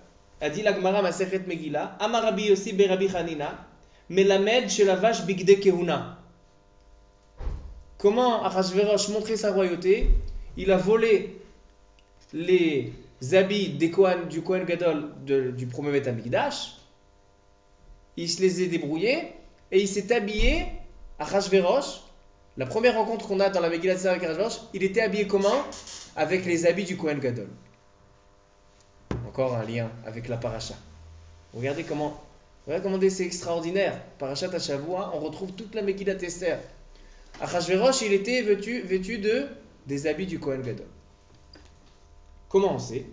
A dit la Gemara Masechet Megillah, Amar Rabbi Yossi be Rabbi Hanina, Melamed shelavash bigde kehuna. Comment Achashverosh montrait sa royauté? Il a volé les habits du Kohen Gadol du premier Bet Hamikdash, il se les a débrouillés et il s'est habillé. Achashverosh, la première rencontre qu'on a dans la Megillat Esther avec Achashverosh, il était habillé comment? Avec les habits du Kohen Gadol. Encore un lien avec la paracha. Regardez comment c'est extraordinaire. Parashat Hashavua, on retrouve toute la Megillat Esther. Achashverosh, il était vêtu des habits du Kohen Gadol. Comment on sait?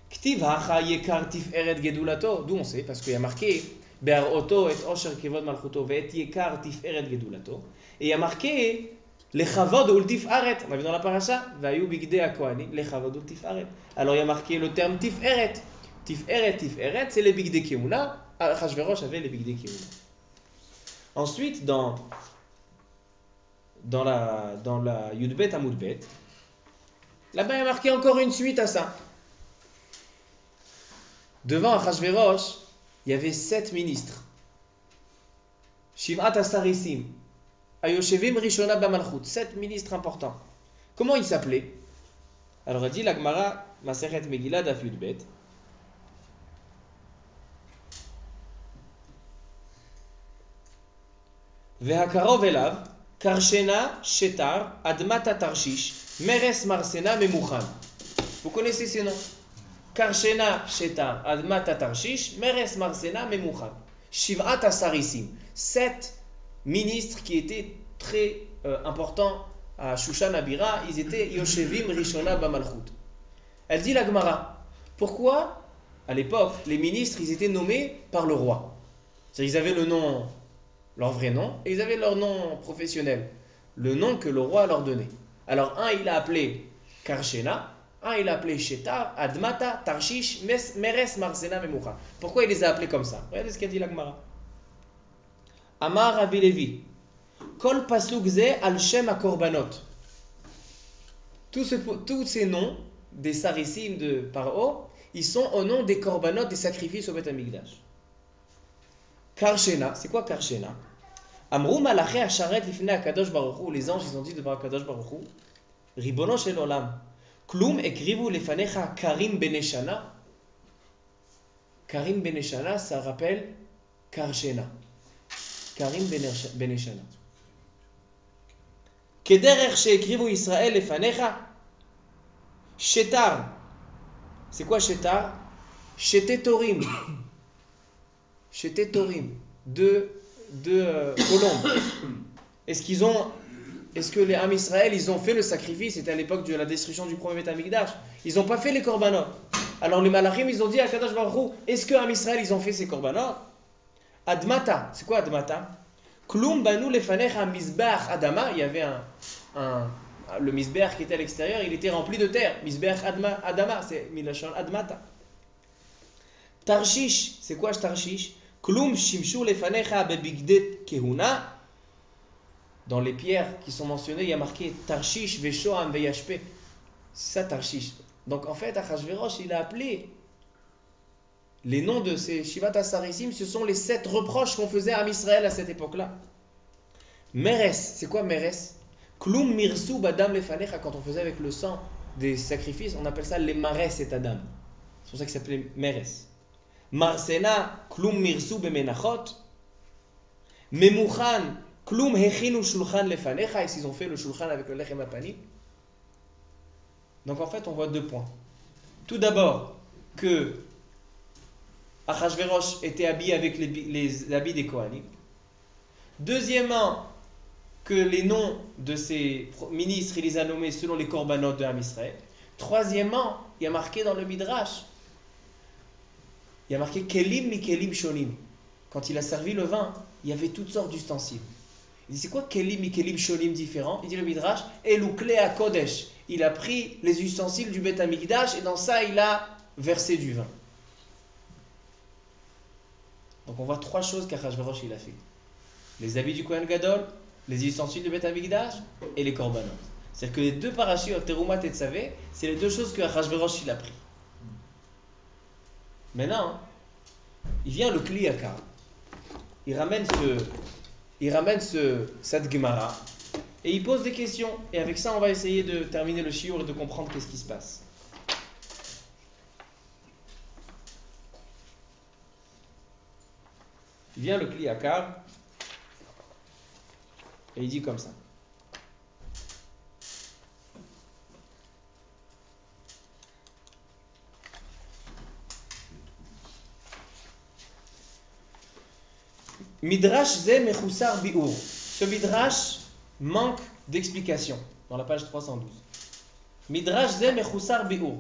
Ktiv hacha yekar tiferet gedulato. D'où on sait? Parce qu'il y a marqué Be'aroto et osher kevod malchuto ve'et yekar tiferet gedulato. Et il y a marqué lechavod ul tifaret. On a vu dans la parasha Vayu bigdei hakohanim lechavod ul tifaret. Alors il y a marqué le terme tiferet. Tiferet, c'est les bigdei keuna. Achashverosh avait les bigdei keuna. Ensuite, dans la Yudbet Amudbet, là-bas il y a marqué encore une suite à ça. Devant Achashverosh, il y avait 7 ministres. Shiv'at Asarisim, Ayoshevim Rishona Bamalchut, 7 ministres importants. Comment ils s'appelaient? Alors, il dit la Gemara, Masechet Megillah Daf Yudbet. Vehakarov elav, Karshena Shetar, Admata Tarshish, Meres Marsena Memuchan. Vous connaissez ces noms? Karshena Shetar, Admata Tarshish, Meres Marsena Memuchan. Shiv'at Asarisim. 7 ministres qui étaient très importants à Shushan Abira, ils étaient Yoshevim Rishona Bamalchut. Elle dit la Gemara, pourquoi à l'époque les ministres ils étaient nommés par le roi? C'est-à-dire ils avaient le nom, leur vrai nom, et ils avaient leur nom professionnel, le nom que le roi leur donnait. Alors un il a appelé Karshena, un il a appelé Shetar, Admata, Tarshish, Meres, Marsena, Memucha. Pourquoi il les a appelés comme ça? Regardez ce qu'a dit la Gemara. Amar Rabbi Levi, Kol pasuk ze al shem akorbanot. Tous ces noms des sarissim de Paro, ils sont au nom des korbanot, des sacrifices au Beth Amikdash. Karshena, c'est quoi Karshena? Amrou malaché asharet lifnei akadosh baruch hu. Les anges ils ont dit devant akadosh baruch hu, Ribono shel olam, klum ekrivu lefanecha karim beneshana. Karim beneshana, ça rappelle Karshena. Karim beneshana. Kederech sheekrivu Israël lefanecha. Shetar. C'est quoi Shetar? Shetetorim. Shetetorim. Deux colombes. Est-ce que les Am Israël, ils ont fait le sacrifice? C'était à l'époque de la destruction du premier Beth Amikdash. Ils n'ont pas fait les korbanot. Alors les malachim, ils ont dit à Kadosh Baruch Hu, est-ce que Am Israël, ils ont fait ces korbanot? Admata. C'est quoi Admata? Klum banu lefanecha mizbeach adama. Il y avait le mizbeach qui était à l'extérieur, il était rempli de terre. Mizbeach adama, c'est milachon admata. Tarshish, c'est quoi Tarshish? Klum shimshu lefanecha bebigdet kehuna. Dans les pierres qui sont mentionnées, il y a marqué Tarshish veshoam veyashpe. C'est ça Tarshish. Donc en fait, Achashverosh, il a appelé les noms de ces Shivat Asarisim, ce sont les 7 reproches qu'on faisait à Israël à cette époque-là. Meres, c'est quoi Meres? Klum mirsu badam lefanecha. Quand on faisait avec le sang des sacrifices, on appelle ça les mares et adam. C'est pour ça qu'il s'appelait Meres. Marsena, klum mirsu bemenachot. Memuchan, klum hechinu shulchan lefanecha. Et s'ils ont fait le shulchan avec le lechem apanim. Donc en fait, on voit 2 points. Tout d'abord, que Achashverosh était habillé avec les habits des Kohanim. Deuxièmement, que les noms de ces ministres, il les a nommés selon les korbanot de Am Israël. Troisièmement, il y a marqué dans le Midrash, il y a marqué Kelim mi Kelim shonim. Quand il a servi le vin, il y avait toutes sortes d'ustensiles. Il dit c'est quoi Kelim mi Kelim shonim différents? Il dit le Midrash, Elu Klea Kodesh. Il a pris les ustensiles du Beth Amikdash et dans ça il a versé du vin. Donc on voit 3 choses qu'Achashverosh il a fait. Les habits du Kohen Gadol, les ustensiles du Beth Amikdash et les korbanot. C'est-à-dire que les 2 parachutes, Terumat et Tzavé, c'est les 2 choses que Achashverosh il a pris. Maintenant, il vient le Kli Yakar. Il ramène cette Gemara et il pose des questions. Et avec ça, on va essayer de terminer le shiur et de comprendre qu'est-ce qui se passe. Il vient le Kli Yakar et il dit comme ça. Midrash ze mechusar bi'ur. Ce midrash manque d'explication dans la page 312. Midrash ze mechusar bi'ur.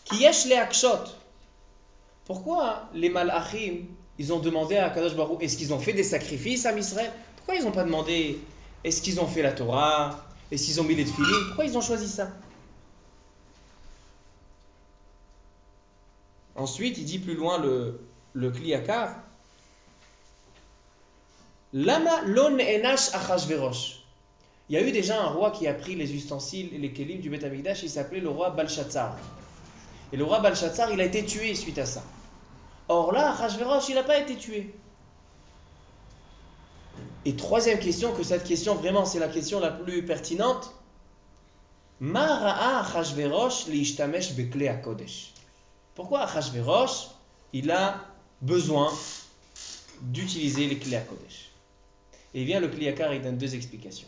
Ki yesh leakshot. Pourquoi les malachim, ils ont demandé à Kadosh Baruch Hu, est-ce qu'ils ont fait des sacrifices à Israël? Pourquoi ils n'ont pas demandé, est-ce qu'ils ont fait la Torah? Est-ce qu'ils ont mis les tefilines? Pourquoi ils ont choisi ça? Ensuite, il dit plus loin le Kli Yakar. Lama lo ne'enash Achashverosh. Il y a eu déjà un roi qui a pris les ustensiles et les kelim du Beth Amikdash, il s'appelait le roi Balshazzar. Et le roi Balshazzar, il a été tué suite à ça. Or là, Achashverosh, il n'a pas été tué. Et troisième question, que cette question vraiment c'est la question la plus pertinente. Ma ra'a Achashverosh liishtamesh bekle hakodesh. Pourquoi Achashverosh, il a besoin d'utiliser les Kli HaKodesh? Et il vient le Kli Yakar, il donne deux explications.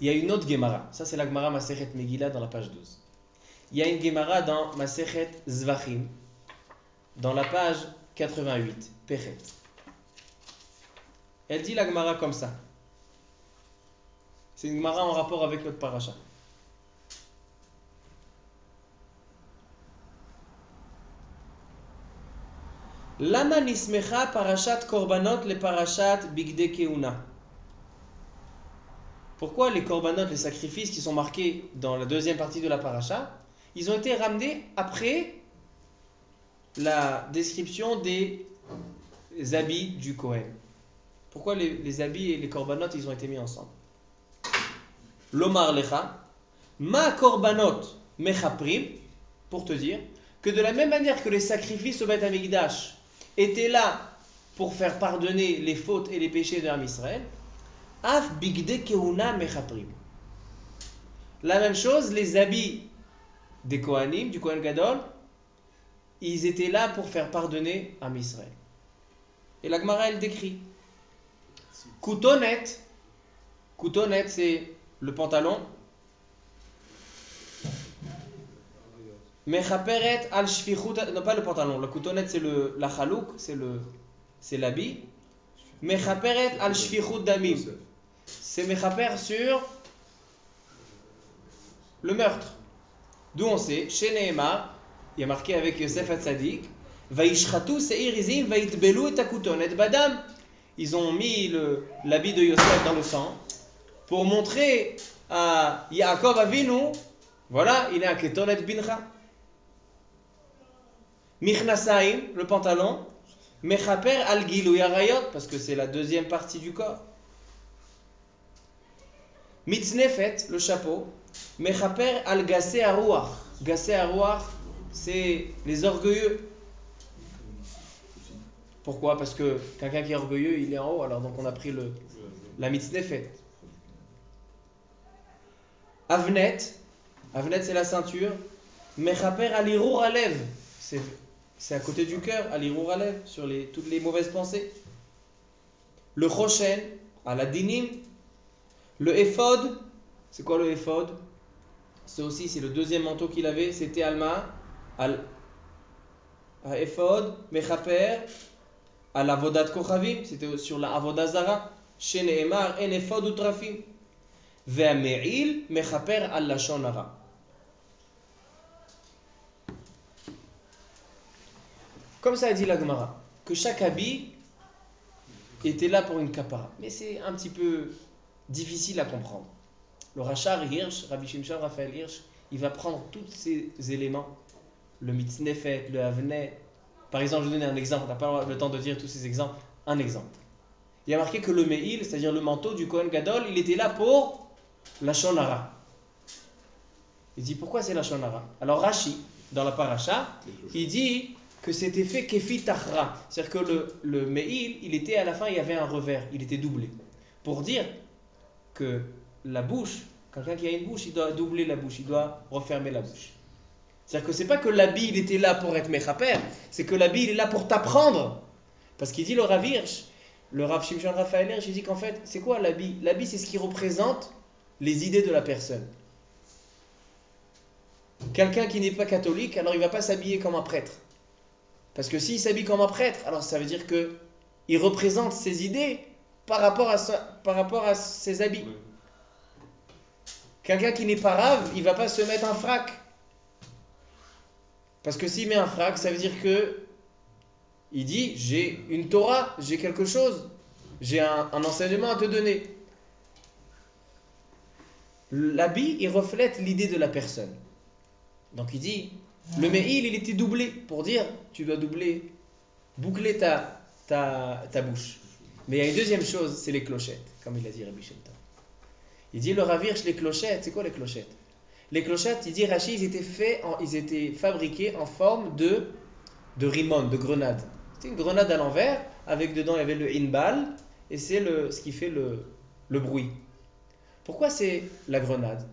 Il y a une autre Gemara, ça c'est la Gemara Masechet Megillah dans la page 12. Il y a une Gemara dans Masechet Zvachim, dans la page 88, Pechet. Elle dit la Gemara comme ça. C'est une Gemara en rapport avec notre paracha. Lama nismecha parashat korbanot le parashat bigde keuna. Pourquoi les korbanot, les sacrifices qui sont marqués dans la deuxième partie de la paracha, ils ont été ramenés après la description des habits du Kohen? Pourquoi les habits et les korbanot, ils ont été mis ensemble? Lomar lecha, ma korbanot mechaprim, pour te dire que de la même manière que les sacrifices au Beth Amikdash étaient là pour faire pardonner les fautes et les péchés de l'Am Israël, af bigde keuna mechaprim. La même chose, les habits des Kohanim, du Kohen Gadol, ils étaient là pour faire pardonner l'Am Israël. Et la Gemara, elle décrit Koutonet, c'est le pantalon. Mechaperet al shfichut, non pas le pantalon, le koutonet c'est la chalouk, c'est l'habit. Mechaperet al shfichut damim, c'est mechaper sur le meurtre. D'où on sait, chez Nehemar, il y a marqué avec Yosef Hatzadik, Vaishchatu seir izim vaitbelu et akoutonet badam. Ils ont mis l'habit de Yosef dans le sang pour montrer à Yaakov Avinu, voilà, il est un ketonet bincha. Michnasaim, le pantalon. Mechaper al gilou yarayot, parce que c'est la deuxième partie du corps. Mitznefet, le chapeau. Mechaper al gassé arouach. Gassé arouach, c'est les orgueilleux. Pourquoi? Parce que quelqu'un qui est orgueilleux, il est en haut, alors donc on a pris la mitznefet. Avnet, c'est la ceinture. Mechaper al irour alev, c'est à côté du cœur, à l'irour alev, sur toutes les mauvaises pensées. Le choshen, à la dinim. Le éphod, c'est quoi le éphod? C'est le deuxième manteau qu'il avait, c'était Alma, éphod, mechaper, à la avodat kochavim, c'était sur la avodah zara. Chez Nehemar, en éphod utrafim. Ve'ame'il, mechaper al lashon hara. Comme ça a dit la Gemara, que chaque habit était là pour une kapara. Mais c'est un petit peu difficile à comprendre. Le Rachar Hirsch, Rabbi Shimshon Raphaël Hirsch, il va prendre tous ces éléments, le mitznefet, le avnet. Par exemple, je vais donner un exemple, on n'a pas le temps de dire tous ces exemples. Un exemple. Il y a marqué que le me'il, c'est-à-dire le manteau du Kohen Gadol, il était là pour la shonara. Il dit pourquoi c'est la shonara? Alors Rashi, dans la paracha, il dit que c'était fait kefi tachra, c'est-à-dire que le me'il, il était à la fin, il y avait un revers, il était doublé, pour dire que la bouche, quelqu'un qui a une bouche, il doit doubler la bouche, il doit refermer la bouche. C'est-à-dire que c'est pas que l'habit il était là pour être mechaper, c'est que l'habit il est là pour t'apprendre. Parce qu'il dit le Rav Hirsch, le Rav Shimshon Raphaël Hirsch, il dit qu'en fait, c'est quoi l'habit? L'habit c'est ce qui représente les idées de la personne. Quelqu'un qui n'est pas catholique, alors il va pas s'habiller comme un prêtre. Parce que s'il s'habille comme un prêtre, alors ça veut dire que il représente ses idées par rapport à ses habits. Ouais. Quelqu'un qui n'est pas rave, il va pas se mettre un frac. Parce que s'il met un frac, ça veut dire que il dit j'ai une Torah, j'ai quelque chose, j'ai un enseignement à te donner. L'habit, il reflète l'idée de la personne. Donc il dit, le Me'il, il était doublé pour dire tu dois boucler ta bouche. Mais il y a une deuxième chose, c'est les clochettes, comme il a dit Rabbi Shem Tov. Il dit le Rav Hirsch, les clochettes, c'est quoi les clochettes? Les clochettes, il dit Rashi, ils étaient fabriqués en forme de rimon, de grenade. C'était une grenade à l'envers, avec dedans il y avait le inbal, et c'est ce qui fait le bruit. Pourquoi c'est la grenade?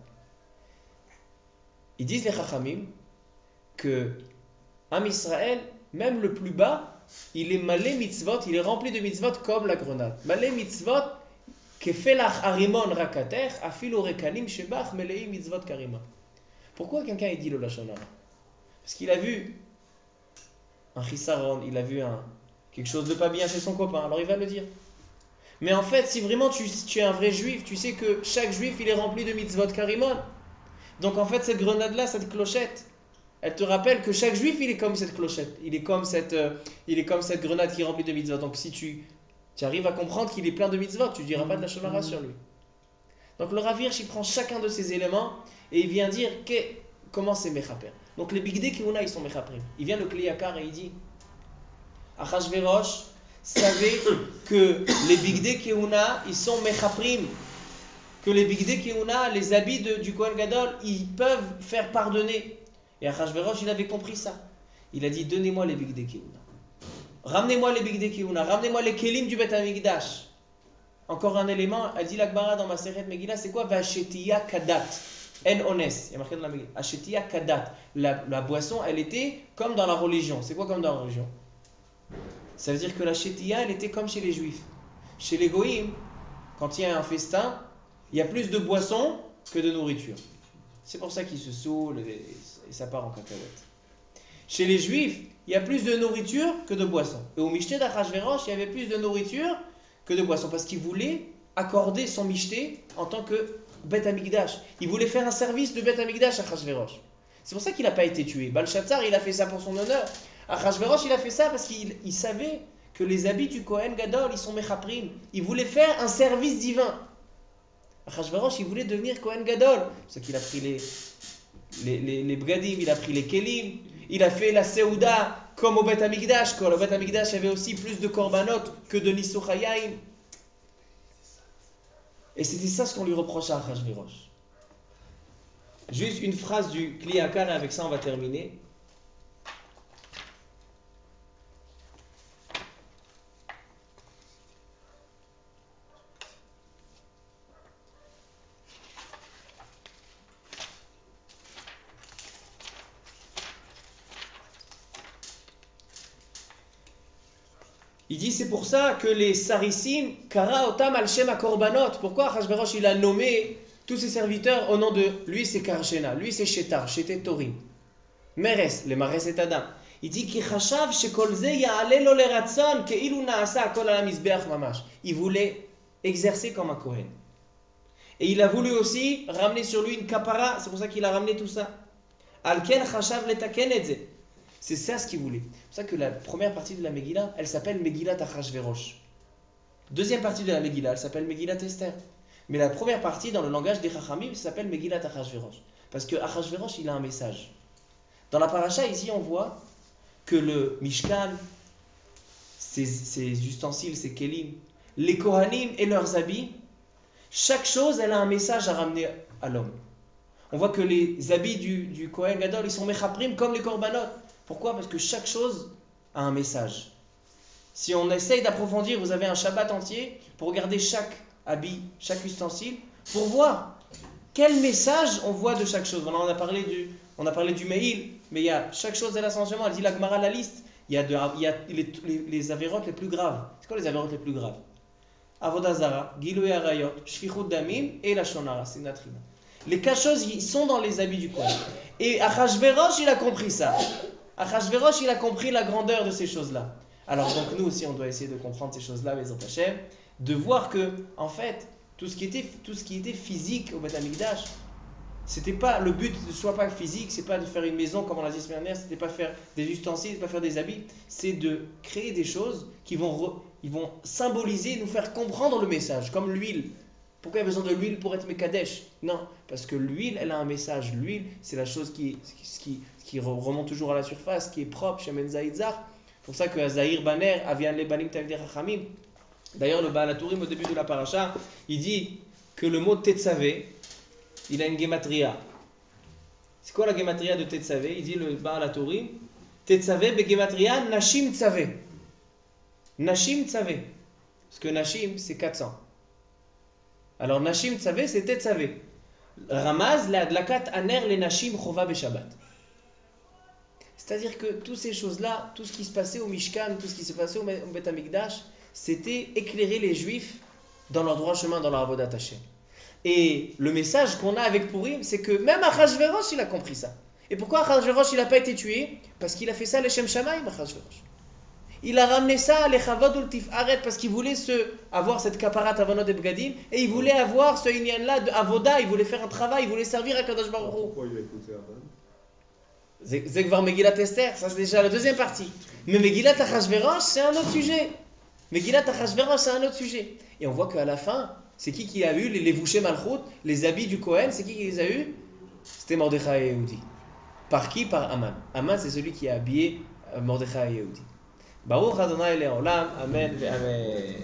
Ils disent les Chachamim que Am Israël, même le plus bas, il est malé mitzvot, il est rempli de mitzvot comme la grenade. Malé mitzvot, kefelach arimon rakater, afilu rekalim shebach melei mitzvot karima. Pourquoi quelqu'un dit le lashon hara? Parce qu'il a vu un chisaron, il a vu quelque chose de pas bien chez son copain, alors il va le dire. Mais en fait, si vraiment tu es un vrai juif, tu sais que chaque juif il est rempli de mitzvot karimon. Donc en fait, cette grenade-là, cette clochette, elle te rappelle que chaque juif il est comme cette clochette, il est comme cette grenade qui est remplie de mitzvot. Donc si tu arrives à comprendre qu'il est plein de mitzvot, tu ne diras pas de la shonara sur lui. Donc le Rav Hirsch, il prend chacun de ces éléments et il vient dire comment c'est mechaper. Donc les bigdei keuna, ils sont mechaper. Il vient le Kli Yakar et il dit Achashverosh savait que les bigdei keuna, ils sont mechaprim, que les bigdei keuna, les habits du Kohen Gadol, ils peuvent faire pardonner. Et Achashverosh, il avait compris ça. Il a dit donnez-moi les bigdei keuna, ramenez-moi les bigdei keuna, ramenez-moi les kelim du Bet Hamikdash. Encore un élément, elle dit la Gemara dans ma Maseret Megillah, c'est quoi? Vashetiya kadat, en ones. Il y a marqué dans la Megillah, Ashetiya kadat. La boisson, elle était comme dans la religion. C'est quoi comme dans la religion? Ça veut dire que la shetiya, elle était comme chez les juifs. Chez les goïms, quand il y a un festin, il y a plus de boissons que de nourriture. C'est pour ça qu'ils se saoulent et ça part en cacahuète. Chez les juifs, il y a plus de nourriture que de boissons. Et au Mishté d'Achashverosh, il y avait plus de nourriture que de boissons. Parce qu'il voulait accorder son Mishté en tant que Bet Hamikdash. Il voulait faire un service de Bet Hamikdash à Achashverosh. C'est pour ça qu'il n'a pas été tué. Balshazzar, il a fait ça pour son honneur. Achashverosh, il a fait ça parce qu'il savait que les habits du Kohen Gadol, ils sont mechaprim. Il voulait faire un service divin. Achashverosh, il voulait devenir Kohen Gadol. C'est pour ça qu'il a pris les bgadim, il a pris les kelim, il a fait la Seouda comme au Bet Hamikdash. Quand au Bet Hamikdash, il y avait aussi plus de korbanot que de Nisuchayim. Et c'était ça ce qu'on lui reprochait à Achashverosh. Juste une phrase du Kli Yakar et avec ça on va terminer. Il dit c'est pour ça que les Sarissim, Kara Otam al Shem Korbanot. Pourquoi Achashverosh il a nommé tous ses serviteurs au nom de lui c'est Karshena, lui c'est Shetar, Shetet Torim. Meres, le Mares et Adam. Il dit Ki Chashav Shekol Ze Ya'ale Lo Leratzon Keilu Naasa Kol Ala Mizbeach Mamash. Il voulait exercer comme un Kohen. Et il a voulu aussi ramener sur lui une kapara, c'est pour ça qu'il a ramené tout ça. Al Ken Chashav Letaken Etze. C'est ça ce qu'il voulait. C'est pour ça que la première partie de la Megillah, elle s'appelle Megillat Achashverosh. Deuxième partie de la Megillah, elle s'appelle Megillat Esther. Mais la première partie, dans le langage des Chachamim, ça s'appelle Megillat Achashverosh. Parce que Achashverosh, il a un message. Dans la paracha, ici, on voit que le Mishkan, ses ustensiles, ses kelim, les Kohanim et leurs habits, chaque chose, elle a un message à ramener à l'homme. On voit que les habits du Kohen Gadol, ils sont mechaprim comme les korbanot. Pourquoi? Parce que chaque chose a un message. Si on essaye d'approfondir, vous avez un Shabbat entier pour regarder chaque habit, chaque ustensile, pour voir quel message on voit de chaque chose. On a parlé du Me'il, mais il y a chaque chose à l'ascensionnement. Elle dit la Gemara la liste. Il y a les avérotes les plus graves. C'est quoi les avérotes les plus graves? Avodah Zara, Gilui Arayot, Shfichut Damim et la Shonara, c'est Natrina. Les quatre choses, ils sont dans les habits du Kohen. Et Achashverosh, il a compris ça. Achashverosh, il a compris la grandeur de ces choses-là. Alors donc nous aussi, on doit essayer de comprendre ces choses-là, Bezrat Hashem, de voir que, en fait, tout ce qui était physique au Beth Amikdash, c'était pas le but, ne soit pas physique, c'est pas de faire une maison comme on l'a dit la semaine dernière, c'était pas faire des ustensiles, pas faire des habits, c'est de créer des choses qui ils vont symboliser, nous faire comprendre le message, comme l'huile. Pourquoi il y a besoin de l'huile pour être Mekadesh? Non, parce que l'huile, elle a un message. L'huile, c'est la chose qui remonte toujours à la surface, qui est propre, Shemen Zaïdzar. C'est pour ça que Zahir Baner, Avian Lebanim Talmidei Chachamim. D'ailleurs, le Baal HaTurim, au début de la paracha, il dit que le mot Tetzavé, il a une gematria. C'est quoi la gematria de Tetzavé? Il dit le Baal HaTurim, Tetzavé begematria Nashim Tzavé. Nashim Tzavé. Parce que Nashim, c'est 400. Alors Nashim Tzavé, c'est Tetzavé. Ramaz, la Adlakat Aner les Nashim Chova Beshabbat. C'est-à-dire que toutes ces choses-là, tout ce qui se passait au Mishkan, tout ce qui se passait au Beth Amikdash, c'était éclairer les Juifs dans leur droit chemin, dans leur avodat Hashem. Et le message qu'on a avec Purim, c'est que même Achashverosh, il a compris ça. Et pourquoi Achashverosh, il n'a pas été tué? Parce qu'il a fait ça les Shem Shamayim, Achashverosh. Il a ramené ça à l'Echavod ul Tif'aret parce qu'il voulait avoir cette kaparat avanot et bgadim et il voulait avoir ce inyan-là de avoda, il voulait faire un travail, il voulait servir à Kadosh Baruch Hu. Pourquoi il a écouté Aman? Zekvar Megillat Esther, ça c'est déjà la deuxième partie. Mais Megillat Achashverosh, c'est un autre sujet. Megillat Achashverosh, c'est un autre sujet. Et on voit qu'à la fin, c'est qui a eu les Vouché Malchut, les habits du Kohen, c'est qui les a eu? C'était Mordechai et Yehudi. Par qui? Par Aman. Aman, c'est celui qui a habillé Mordechai et Yehudi. Baruch Adonai Le'olam, Amen ve Amen.